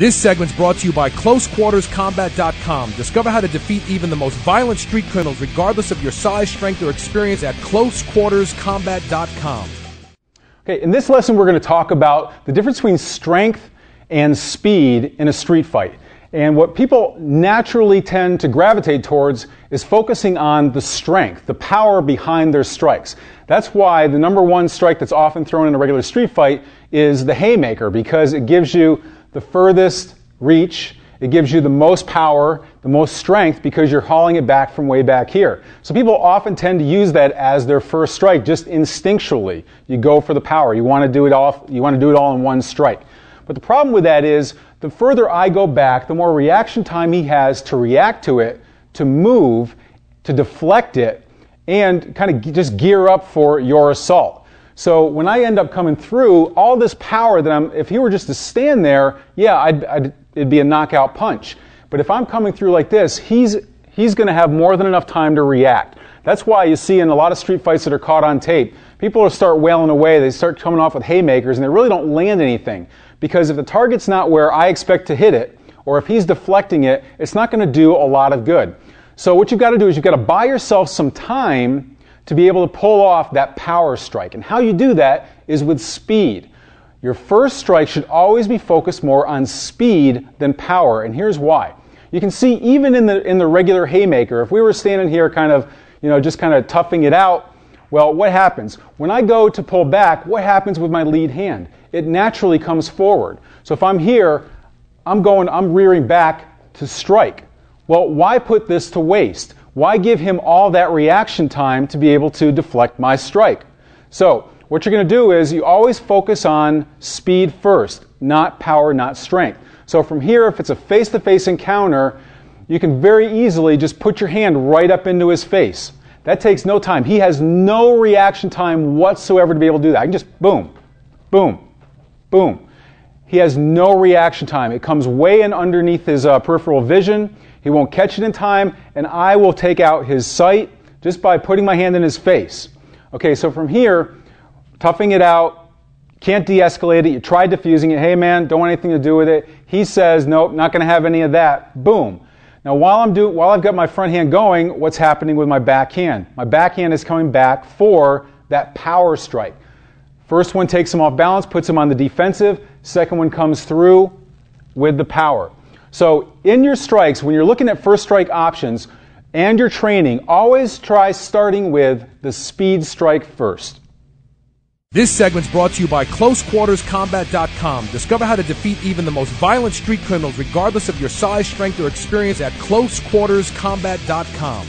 This segment's brought to you by CloseQuartersCombat.com. Discover how to defeat even the most violent street criminals regardless of your size, strength, or experience at CloseQuartersCombat.com. Okay, in this lesson we're going to talk about the difference between strength and speed in a street fight. And what people naturally tend to gravitate towards is focusing on the strength, the power behind their strikes. That's why the number one strike that's often thrown in a regular street fight is the haymaker, because it gives you the furthest reach, it gives you the most power, the most strength, because you're hauling it back from way back here. So people often tend to use that as their first strike, just instinctually. You go for the power. You want to do it all in one strike. But the problem with that is, the further I go back, the more reaction time he has to react to it, to move, to deflect it, and kind of just gear up for your assault. So when I end up coming through, all this power that if he were just to stand there, yeah, it'd be a knockout punch. But if I'm coming through like this, he's going to have more than enough time to react. That's why you see in a lot of street fights that are caught on tape, people will start wailing away, they start coming off with haymakers, and they really don't land anything. Because if the target's not where I expect to hit it, or if he's deflecting it, it's not going to do a lot of good. So what you've got to do is you've got to buy yourself some time to be able to pull off that power strike. And how you do that is with speed. Your first strike should always be focused more on speed than power, and here's why. You can see even in the regular haymaker, if we were standing here just kind of toughing it out, well, what happens? When I go to pull back, what happens with my lead hand? It naturally comes forward. So if I'm here, I'm rearing back to strike. Well, why put this to waste? Why give him all that reaction time to be able to deflect my strike? So what you're going to do is you always focus on speed first, not power, not strength. So from here, if it's a face-to-face encounter, you can very easily just put your hand right up into his face. That takes no time. He has no reaction time whatsoever to be able to do that. I can just boom, boom, boom. He has no reaction time. It comes way in underneath his peripheral vision. He won't catch it in time, and I will take out his sight just by putting my hand in his face. Okay, so from here, toughing it out, can't de-escalate it. You tried diffusing it. Hey man, don't want anything to do with it. He says, nope, not going to have any of that. Boom. Now while I've got my front hand going, what's happening with my backhand? My backhand is coming back for that power strike. First one takes him off balance, puts him on the defensive. Second one comes through with the power. So in your strikes, when you're looking at first strike options and you're training, always try starting with the speed strike first. This segment's brought to you by CloseQuartersCombat.com. Discover how to defeat even the most violent street criminals regardless of your size, strength, or experience at CloseQuartersCombat.com.